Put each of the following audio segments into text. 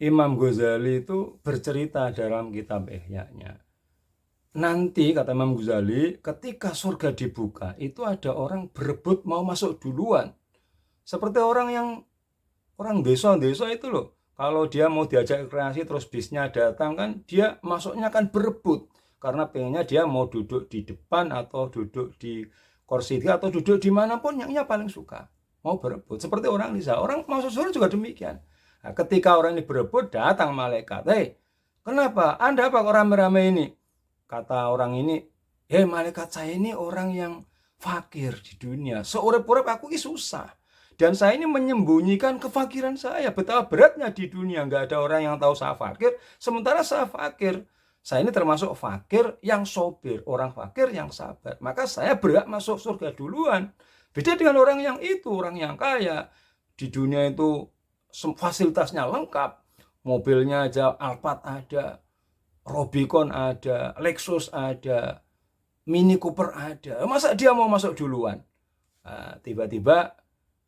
Imam Ghazali itu bercerita dalam kitab Ihya-nya. Nanti kata Imam Ghazali, ketika surga dibuka, itu ada orang berebut mau masuk duluan. Seperti orang desa-desa itu loh. Kalau dia mau diajak rekreasi terus bisnya datang kan, dia masuknya kan berebut. Karena pengennya dia mau duduk di depan atau duduk di kursi dia atau duduk dimanapun yang paling suka. Mau berebut. Seperti orang desa. Orang masuk surga juga demikian. Nah, ketika orang ini berebut, datang malaikat. Hei, kenapa? Anda apa kok rame-rame ini? Kata orang ini, hei malaikat, saya ini orang yang fakir di dunia. Seurep-urep aku ini susah. Dan saya ini menyembunyikan kefakiran saya. Betapa beratnya di dunia. Nggak ada orang yang tahu saya fakir. Sementara saya fakir. Saya ini termasuk fakir yang sobir. Orang fakir yang sabar. Maka saya berhak masuk surga duluan. Beda dengan orang yang itu. Orang yang kaya. Di dunia itu fasilitasnya lengkap. Mobilnya aja Alphard ada. Rubicon ada. Lexus ada. Mini Cooper ada. Masa dia mau masuk duluan? Nah, tiba-tiba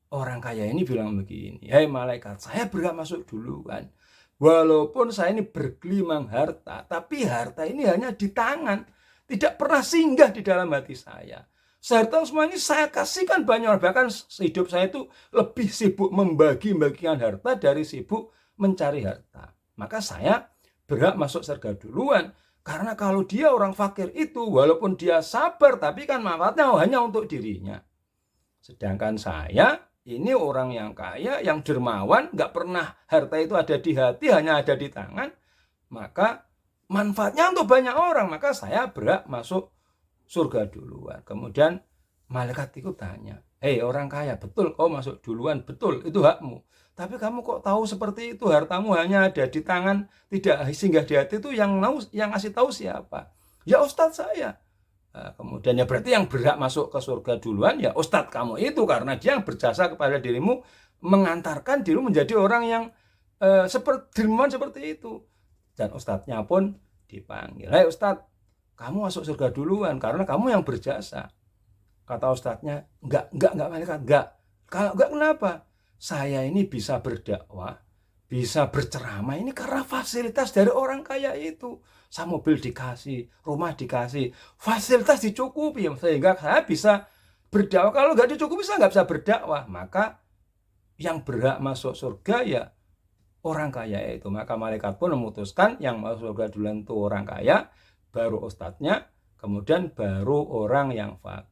orang kaya ini bilang begini, hei malaikat, saya berhak masuk duluan. Walaupun saya ini bergelimang harta, tapi harta ini hanya di tangan. Tidak pernah singgah di dalam hati saya. Harta semua ini saya kasihkan banyak orang. Bahkan hidup saya itu lebih sibuk membagi-bagikan harta dari sibuk mencari harta. Maka saya berhak masuk surga duluan. Karena kalau dia orang fakir itu, walaupun dia sabar, tapi kan manfaatnya hanya untuk dirinya. Sedangkan saya ini orang yang kaya, yang dermawan, nggak pernah harta itu ada di hati, hanya ada di tangan. Maka manfaatnya untuk banyak orang, maka saya berhak masuk surga duluan. Kemudian malaikat itu tanya, hei orang kaya, betul kau masuk duluan, betul itu hakmu. Tapi kamu kok tahu seperti itu, hartamu hanya ada di tangan, tidak singgah di hati, itu yang ngasih tahu siapa? Ya Ustadz saya. Nah, kemudian ya berarti yang berhak masuk ke surga duluan ya ustadz kamu itu, karena dia yang berjasa kepada dirimu, mengantarkan dirimu menjadi orang yang seperti itu. Dan ustadznya pun dipanggil, hei ustadz, kamu masuk surga duluan karena kamu yang berjasa. Kata ustadznya, enggak malaikat, enggak. Kalau enggak kenapa? Saya ini bisa berdakwah, bisa berceramah ini karena fasilitas dari orang kaya itu. Saya mobil dikasih, rumah dikasih, fasilitas dicukupi sehingga saya bisa berdakwah. Kalau nggak dicukupi saya nggak bisa berdakwah. Maka yang berhak masuk surga ya orang kaya itu. Maka malaikat pun memutuskan yang masuk surga duluan itu orang kaya, baru ustadznya, kemudian baru orang yang fakir.